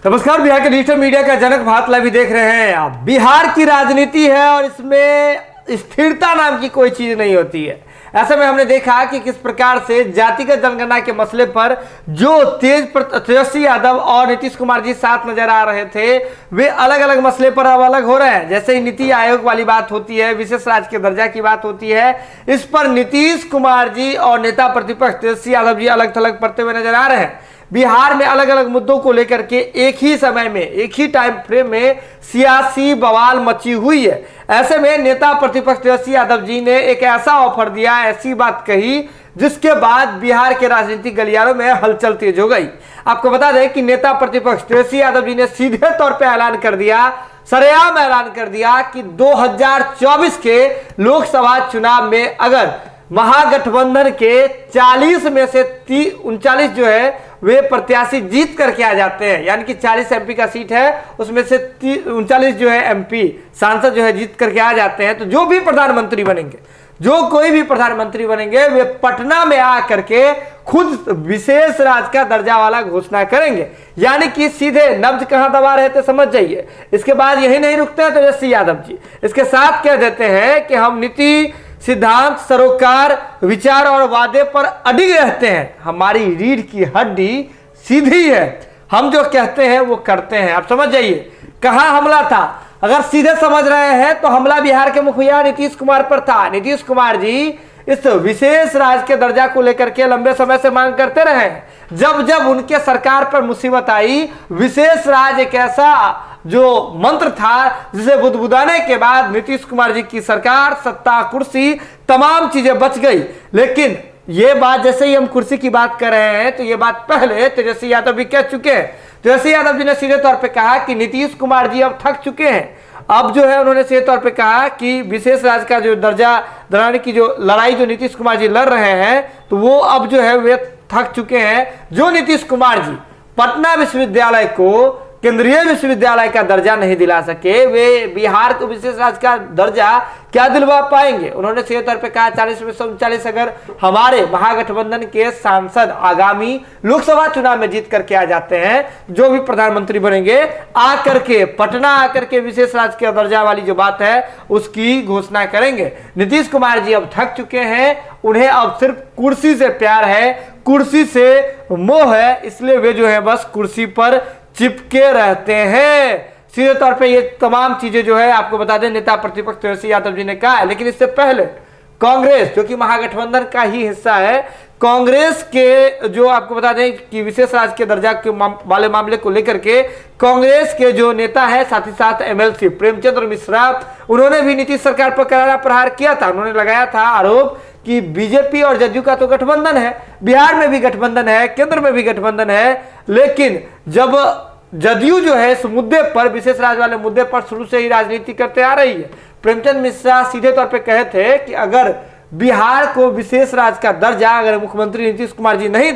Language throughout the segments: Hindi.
नमस्कार, बिहार के डिजिटल मीडिया का जनक भारत लाइव देख रहे हैं आप। बिहार की राजनीति है और इसमें स्थिरता नाम की कोई चीज नहीं होती है। ऐसे में हमने देखा कि किस प्रकार से जातिगत जनगणना के मसले पर जो तेजस्वी यादव और नीतीश कुमार जी साथ नजर आ रहे थे, वे अलग अलग मसले पर अब अलग हो रहे हैं। जैसे ही नीति आयोग वाली बात होती है, विशेष राज्य के दर्जा की बात होती है, इस पर नीतीश कुमार जी और नेता प्रतिपक्ष तेजस्वी यादव जी अलग थलग पड़ते हुए नजर आ रहे हैं। बिहार में अलग अलग मुद्दों को लेकर के एक ही समय में, एक ही टाइम फ्रेम में सियासी बवाल मची हुई है। ऐसे में नेता प्रतिपक्ष तेजस्वी यादव जी ने एक ऐसा ऑफर दिया, ऐसी बात कही, जिसके बाद बिहार के राजनीतिक गलियारों में हलचल तेज हो गई। आपको बता दें कि नेता प्रतिपक्ष तेजस्वी यादव जी ने सीधे तौर पर ऐलान कर दिया, सरेआम ऐलान कर दिया कि 2024 के लोकसभा चुनाव में अगर महागठबंधन के 40 में से 39 जो है वे प्रत्याशी जीत करके आ जाते हैं, यानी कि 40 एमपी का सीट है, उसमें से 39 जो है एमपी सांसद जो है जीत करके आ जाते हैं, तो जो भी प्रधानमंत्री बनेंगे, जो कोई भी प्रधानमंत्री बनेंगे, वे पटना में आ करके खुद विशेष राज्य का दर्जा वाला घोषणा करेंगे। यानी कि सीधे नब्ज कहां दबा रहे थे समझ जाइए। इसके बाद यही नहीं रुकते हैं तेजस्वी यादव जी, इसके साथ कह देते हैं कि हम नीति, सिद्धांत, सरोकार, विचार और वादे पर अडिग रहते हैं। हमारी रीढ़ की हड्डी सीधी है, हम जो कहते हैं वो करते हैं। आप समझ जाइए कहां हमला था। अगर सीधे समझ रहे हैं तो हमला बिहार के मुखिया नीतीश कुमार पर था। नीतीश कुमार जी इस विशेष राज्य के दर्जा को लेकर के लंबे समय से मांग करते रहे। जब जब उनके सरकार पर मुसीबत आई, विशेष राज्य एक ऐसा जो मंत्र था जिसे बुदबुदाने के बाद नीतीश कुमार जी की सरकार, सत्ता, कुर्सी, तमाम चीजें बच गई। लेकिन ये बात, जैसे ही हम कुर्सी की बात कर रहे हैं, तो ये बात पहले तेजस्वी यादव भी कह चुके हैं। तेजस्वी यादव जी ने सीधे तौर पे कहा कि नीतीश कुमार जी अब थक चुके हैं। अब जो है उन्होंने सीधे तौर पे कहा कि विशेष राज्य का जो दर्जा दिलाने की जो लड़ाई जो नीतीश कुमार जी लड़ रहे हैं, तो वो अब जो है वे थक चुके हैं। जो नीतीश कुमार जी पटना विश्वविद्यालय को केंद्रीय विश्वविद्यालय का दर्जा नहीं दिला सके, वे बिहार को विशेष राज्य का दर्जा क्या दिलवा पाएंगे। उन्होंने सीधे तौर पे कहा 40 में से 39 अगर हमारे महागठबंधन के सांसद आगामी लोकसभा चुनाव में जीत करके आ जाते हैं, जो भी प्रधानमंत्री बनेंगे, आकर के पटना आकर के विशेष राज्य के दर्जा वाली जो बात है उसकी घोषणा करेंगे। नीतीश कुमार जी अब थक चुके हैं, उन्हें अब सिर्फ कुर्सी से प्यार है, कुर्सी से मोह है, इसलिए वे जो है बस कुर्सी पर चिपके रहते हैं। सीधे तौर पे ये तमाम चीजें जो है आपको बता दें नेता प्रतिपक्ष तेजस्वी यादव जी ने कहा है। लेकिन इससे पहले कांग्रेस, जो कि महागठबंधन का ही हिस्सा है, कांग्रेस के जो आपको बता दें कि विशेष राज्य के दर्जा के वाले मामले को लेकर के कांग्रेस के जो नेता है, साथ ही साथ एमएलसी प्रेमचंद्र मिश्रा, उन्होंने भी नीतीश सरकार पर करारा प्रहार किया था। उन्होंने लगाया था आरोप कि बीजेपी और जदयू का तो गठबंधन है, बिहार में भी गठबंधन है, केंद्र में भी गठबंधन है, लेकिन जब जदयू जो है इस मुद्दे पर, विशेष राज्य वाले मुद्दे पर शुरू से ही राजनीति करते आ रही है। प्रेमचंद मिश्रा सीधे तौर पे कहे थे कि अगर बिहार को विशेष राज्य का दर्जा अगर मुख्यमंत्री नीतीश कुमार जी नहीं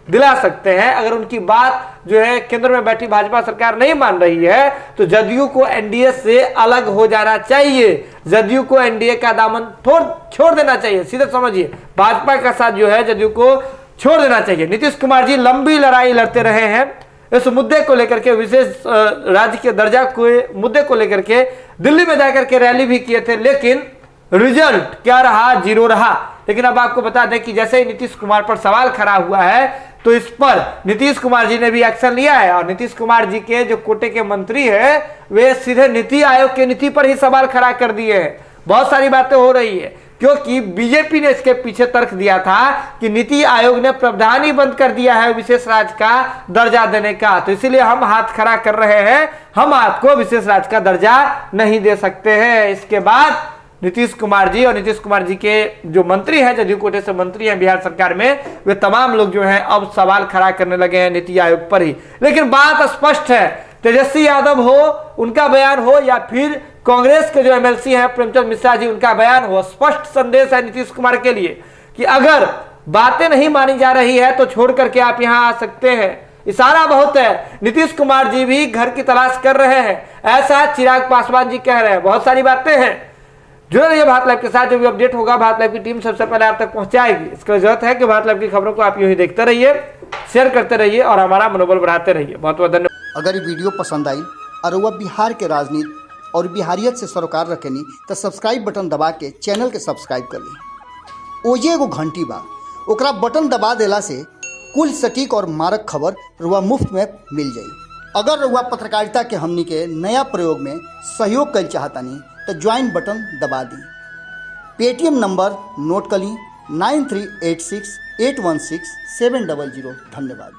दिला सकते हैं, अगर उनकी बात जो है केंद्र में बैठी भाजपा सरकार नहीं मान रही है, तो जदयू को एनडीए से अलग हो जाना चाहिए। जदयू को एनडीए का दामन छोड़ देना चाहिए। सीधे समझिए, भाजपा का साथ जो है जदयू को छोड़ देना चाहिए। नीतीश कुमार जी लंबी लड़ाई लड़ते रहे हैं इस मुद्दे को लेकर के, विशेष राज्य के दर्जा के मुद्दे को लेकर के। दिल्ली में जाकर के रैली भी किए थे, लेकिन रिजल्ट क्या रहा? जीरो रहा। लेकिन अब आपको बता दें कि जैसे ही नीतीश कुमार पर सवाल खड़ा हुआ है, तो इस पर नीतीश कुमार जी ने भी एक्शन लिया है। और नीतीश कुमार जी के जो कोटे के मंत्री है, वे सीधे नीति आयोग के नीति पर ही सवाल खड़ा कर दिए हैं। बहुत सारी बातें हो रही है, क्योंकि बीजेपी ने इसके पीछे तर्क दिया था कि नीति आयोग ने प्रावधान ही बंद कर दिया है विशेष राज्य का दर्जा देने का, तो इसीलिए हम हाथ खड़ा कर रहे हैं, हम आपको विशेष राज्य का दर्जा नहीं दे सकते हैं। इसके बाद नीतीश कुमार जी और नीतीश कुमार जी के जो मंत्री हैं, जदयू कोटे से मंत्री हैं बिहार सरकार में, वे तमाम लोग जो हैं अब सवाल खड़ा करने लगे हैं नीति आयोग पर ही। लेकिन बात स्पष्ट है, तेजस्वी यादव हो, उनका बयान हो, या फिर कांग्रेस के जो एमएलसी हैं प्रेमचंद मिश्रा जी, उनका बयान हो, स्पष्ट संदेश है नीतीश कुमार के लिए कि अगर बातें नहीं मानी जा रही है तो छोड़ करके आप यहां आ सकते हैं। इशारा बहुत है, नीतीश कुमार जी भी घर की तलाश कर रहे हैं, ऐसा चिराग पासवान जी कह रहे हैं। बहुत सारी बातें हैं। जुड़े रहिए भारत लाइव के साथ, जो भी अपडेट होगा भारत लाइव की टीम सबसे पहले आप तक पहुंचाएगी। इसकी जरूरत है कि भारत लाइव की खबरों को आप यूं ही देखते रहिए, शेयर करते रहिए और हमारा मनोबल बढ़ाते रहिए। बहुत बहुत धन्यवाद। अगर ये वीडियो पसंद आई और वह बिहार के राजनीति और बिहारियत से सरोकार रखेनी तो सब्सक्राइब बटन दबा के चैनल के सब्सक्राइब कर ली। ओजे एगो घंटी बा, ओकरा बटन दबा देला से कुल सटीक और मारक खबर रुआ मुफ्त में मिल जाई। अगर रुआ पत्रकारिता के हमनी के नया प्रयोग में सहयोग कर चाहतानी तो ज्वाइन बटन दबा दी। पेटीएम नंबर नोट कर ली 9386816700। धन्यवाद।